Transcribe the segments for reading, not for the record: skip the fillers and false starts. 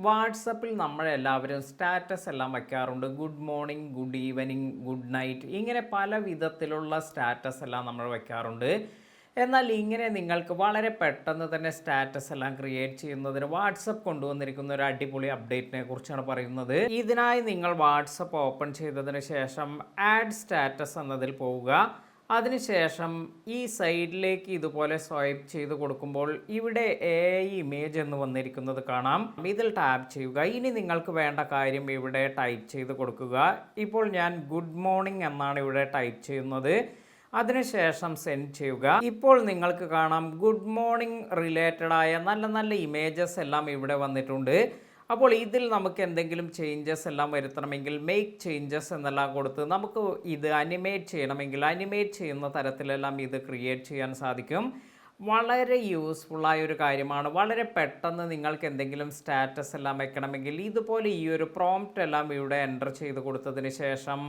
വാട്സപ്പിൽ നമ്മളെല്ലാവരും സ്റ്റാറ്റസ് എല്ലാം വയ്ക്കാറുണ്ട്. Good morning, good evening, good night, ഇങ്ങനെ പല വിധത്തിലുള്ള സ്റ്റാറ്റസ് എല്ലാം നമ്മൾ വയ്ക്കാറുണ്ട്. എന്നാൽ ഇങ്ങനെ നിങ്ങൾക്ക് വളരെ പെട്ടെന്ന് തന്നെ സ്റ്റാറ്റസ് എല്ലാം ക്രിയേറ്റ് ചെയ്യുന്നതിന് വാട്സപ്പ് കൊണ്ടുവന്നിരിക്കുന്ന ഒരു അടിപൊളി അപ്ഡേറ്റിനെ കുറിച്ചാണ് പറയുന്നത്. ഇതിനായി നിങ്ങൾ വാട്സപ്പ് ഓപ്പൺ ചെയ്തതിന് ശേഷം ആഡ് സ്റ്റാറ്റസ് എന്നതിൽ പോവുക. അതിനുശേഷം ഈ സൈഡിലേക്ക് ഇതുപോലെ സ്വൈപ്പ് ചെയ്ത് കൊടുക്കുമ്പോൾ ഇവിടെ AI ഇമേജ് എന്ന് വന്നിരിക്കുന്നത് കാണാം. ഇതിൽ ടാപ്പ് ചെയ്യുക. ഇനി നിങ്ങൾക്ക് വേണ്ട കാര്യം ഇവിടെ ടൈപ്പ് ചെയ്ത് കൊടുക്കുക. ഇപ്പോൾ ഞാൻ ഗുഡ് മോർണിംഗ് എന്നാണ് ഇവിടെ ടൈപ്പ് ചെയ്യുന്നത്. അതിനുശേഷം സെൻഡ് ചെയ്യുക. ഇപ്പോൾ നിങ്ങൾക്ക് കാണാം ഗുഡ് മോർണിംഗ് റിലേറ്റഡ് ആയ നല്ല നല്ല ഇമേജസ് എല്ലാം ഇവിടെ വന്നിട്ടുണ്ട്. അപ്പോൾ ഇതിൽ നമുക്ക് എന്തെങ്കിലും ചേഞ്ചസ് എല്ലാം വരുത്തണമെങ്കിൽ മേക്ക് ചേഞ്ചസ് എന്നെല്ലാം കൊടുത്ത് നമുക്ക് ഇത് അനിമേറ്റ് ചെയ്യണമെങ്കിൽ അനിമേറ്റ് ചെയ്യുന്ന തരത്തിലെല്ലാം ഇത് ക്രിയേറ്റ് ചെയ്യാൻ സാധിക്കും. വളരെ യൂസ്ഫുള്ളായ ഒരു കാര്യമാണ്. വളരെ പെട്ടെന്ന് നിങ്ങൾക്ക് എന്തെങ്കിലും സ്റ്റാറ്റസ് എല്ലാം വെക്കണമെങ്കിൽ ഇതുപോലെ ഈ ഒരു പ്രോംപ്റ്റ് എല്ലാം ഇവിടെ എൻ്റർ ചെയ്ത് കൊടുത്തതിന് ശേഷം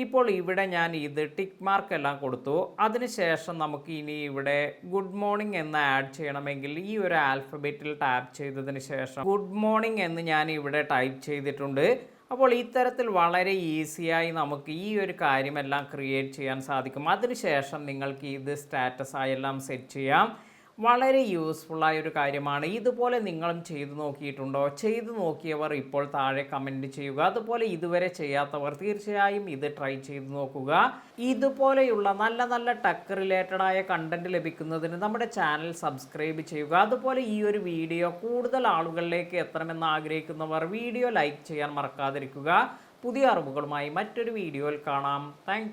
ഇപ്പോൾ ഇവിടെ ഞാൻ ഇത് ടിക്ക് മാർക്ക് എല്ലാം കൊടുത്തു. അതിനുശേഷം നമുക്ക് ഇനി ഇവിടെ ഗുഡ് മോർണിംഗ് എന്ന് ആഡ് ചെയ്യണമെങ്കിൽ ഈ ഒരു ആൽഫബറ്റിൽ ടാപ്പ് ചെയ്തതിന് ശേഷം ഗുഡ് മോർണിംഗ് എന്ന് ഞാൻ ഇവിടെ ടൈപ്പ് ചെയ്തിട്ടുണ്ട്. അപ്പോൾ ഇത്തരത്തിൽ വളരെ ഈസിയായി നമുക്ക് ഈ ഒരു കാര്യമെല്ലാം ക്രിയേറ്റ് ചെയ്യാൻ സാധിക്കും. അതിനുശേഷം നിങ്ങൾക്ക് ഇത് സ്റ്റാറ്റസ് ആയെല്ലാം സെറ്റ് ചെയ്യാം. വളരെ യൂസ്ഫുള്ളായ ഒരു കാര്യമാണ്. ഇതുപോലെ നിങ്ങളും ചെയ്തു നോക്കിയിട്ടുണ്ടോ? ചെയ്തു നോക്കിയവർ ഇപ്പോൾ താഴെ കമൻറ്റ് ചെയ്യുക. അതുപോലെ ഇതുവരെ ചെയ്യാത്തവർ തീർച്ചയായും ഇത് ട്രൈ ചെയ്ത് നോക്കുക. ഇതുപോലെയുള്ള നല്ല നല്ല ടെക് റിലേറ്റഡായ കണ്ടൻറ്റ് ലഭിക്കുന്നതിന് നമ്മുടെ ചാനൽ സബ്സ്ക്രൈബ് ചെയ്യുക. അതുപോലെ ഈ ഒരു വീഡിയോ കൂടുതൽ ആളുകളിലേക്ക് എത്തണമെന്ന് ആഗ്രഹിക്കുന്നവർ വീഡിയോ ലൈക്ക് ചെയ്യാൻ മറക്കാതിരിക്കുക. പുതിയ അറിവുകളുമായി മറ്റൊരു വീഡിയോയിൽ കാണാം. താങ്ക്